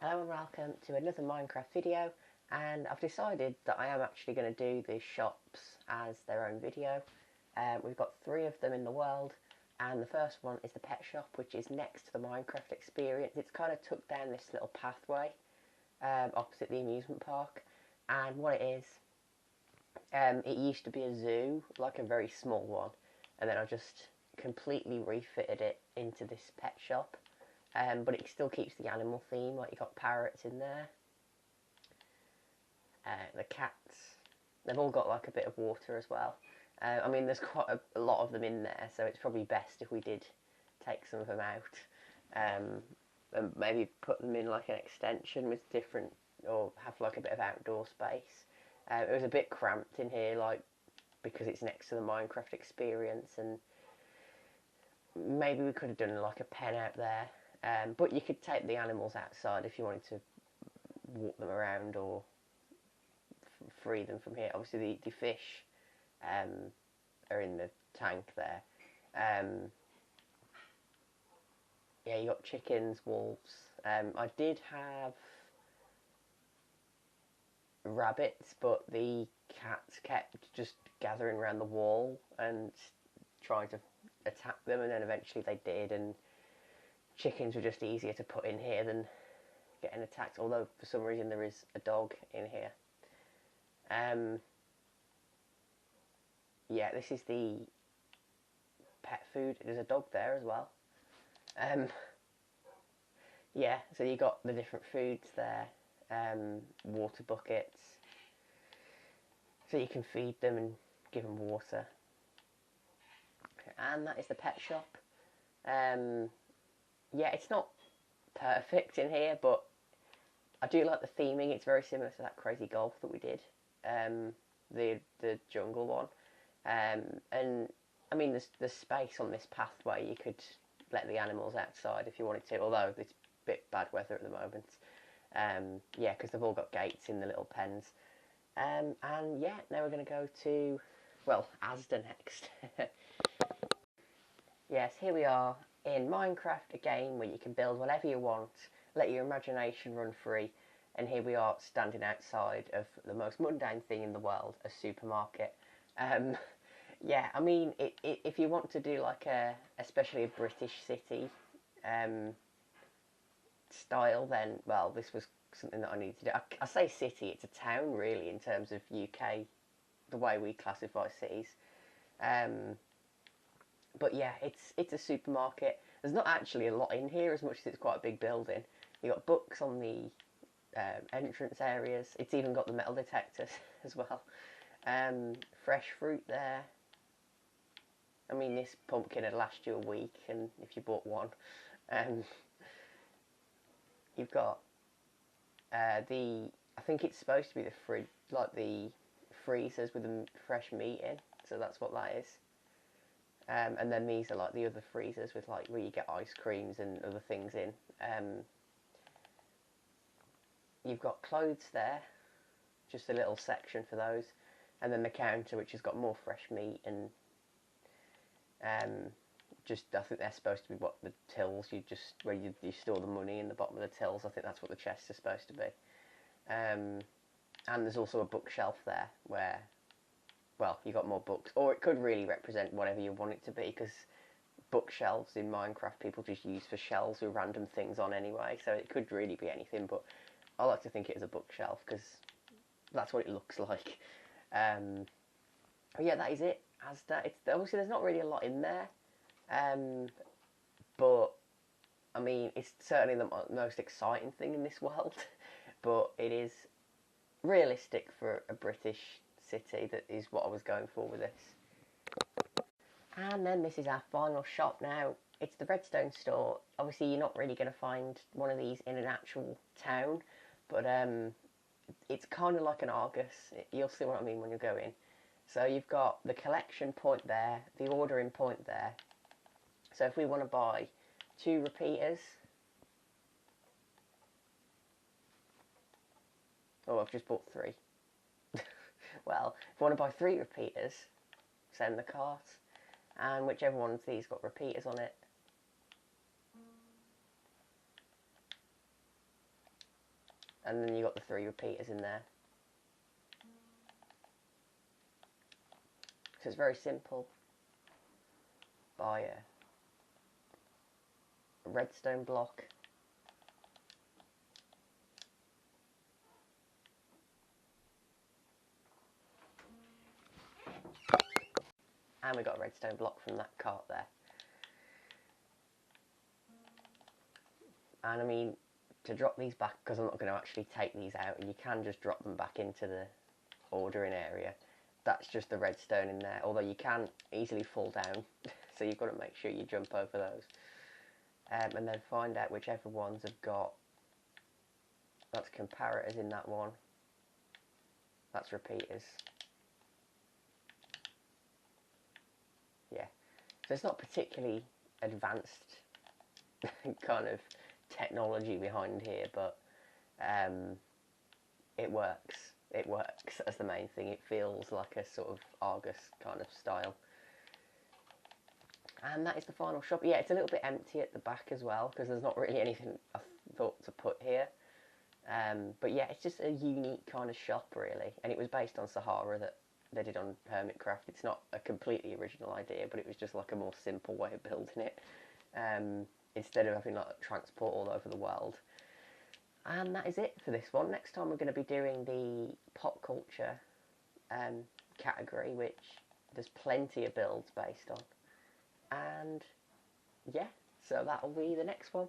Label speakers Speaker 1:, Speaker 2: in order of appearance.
Speaker 1: Hello and welcome to another Minecraft video, and I've decided that I am actually going to do the shops as their own video. We've got 3 of them in the world, and the first one is the pet shop, which is next to the Minecraft experience. It's kind of tucked down this little pathway opposite the amusement park, and what it is, it used to be a zoo, like a very small one, and then I just completely refitted it into this pet shop. But it still keeps the animal theme, like you've got parrots in there, the cats, they've all got like a bit of water as well. I mean, there's quite a lot of them in there, so it's probably best if we did take some of them out, and maybe put them in like an extension with different, or have like a bit of outdoor space. It was a bit cramped in here, like, because it's next to the Minecraft experience, and maybe we could have done like a pen out there. But you could take the animals outside if you wanted to walk them around or free them from here. Obviously, the fish are in the tank there. Yeah, you got chickens, wolves. I did have rabbits, but the cats kept just gathering around the wall and trying to attack them, and then eventually they did, and chickens were just easier to put in here than getting attacked, although for some reason there is a dog in here. Yeah, this is the pet food. There's a dog there as well. Yeah, so you got the different foods there, water buckets, so you can feed them and give them water. And that is the pet shop. Yeah, it's not perfect in here, but I do like the theming. It's very similar to that Crazy Golf that we did, the jungle one. And I mean, there's space on this pathway. You could let the animals outside if you wanted to, although it's a bit bad weather at the moment. Yeah, because they've all got gates in the little pens. And yeah, now we're going to go to, well, Asda next. Yes, here we are in Minecraft, a game where you can build whatever you want, let your imagination run free, and here we are standing outside of the most mundane thing in the world, a supermarket. Yeah, I mean, if you want to do like especially a British city style, then, well, this was something that I needed to do. I say city, it's a town really in terms of UK, the way we classify cities. But yeah, it's a supermarket. There's not actually a lot in here as much as it's quite a big building. You've got books on the entrance areas. It's even got the metal detectors as well. Fresh fruit there. I mean, this pumpkin would last you a week, and if you bought one. You've got I think it's supposed to be the fridge, like the freezers with the fresh meat in. So that's what that is. And then these are like the other freezers with like where you get ice creams and other things in. You've got clothes there, just a little section for those, and then the counter which has got more fresh meat and just, I think they're supposed to be what the tills, where you store the money in the bottom of the tills. I think that's what the chests are supposed to be. And there's also a bookshelf there where, well, you got more books, or it could really represent whatever you want it to be, because bookshelves in Minecraft people just use for shelves with random things on anyway, so it could really be anything, but I like to think it is a bookshelf because that's what it looks like. Yeah, that is it. Obviously there's not really a lot in there, but I mean, it's certainly the most exciting thing in this world, but it is realistic for a British city. That is what I was going for with this. And then this is our final shop now. It's the Redstone store. Obviously you're not really going to find one of these in an actual town, but it's kind of like an Argus. You'll see what I mean when you go in. So you've got the collection point there, the ordering point there. So if we want to buy 2 repeaters, oh, I've just bought 3. Well, if we want to buy 3 repeaters, send the cart, and whichever one of these got repeaters on it. and then you got the 3 repeaters in there. So it's very simple. Buy a redstone block. And we got a redstone block from that cart there. And I mean, to drop these back, because I'm not going to actually take these out, and you can just drop them back into the ordering area. That's just the redstone in there, although you can easily fall down, so you've got to make sure you jump over those. And then find out whichever ones have got, that's comparators in that one, that's repeaters. Yeah, so it's not particularly advanced kind of technology behind here, but it works. It works, that's the main thing. It feels like a sort of Argus kind of style. And that is the final shop. Yeah, it's a little bit empty at the back as well, because there's not really anything I thought to put here. But yeah, it's just a unique kind of shop, really. And it was based on Sahara that they did on Hermitcraft. It's not a completely original idea, but it was just like a more simple way of building it. Instead of having like transport all over the world. And that is it for this one. Next time we're going to be doing the pop culture category, which there's plenty of builds based on. And yeah, so that'll be the next one.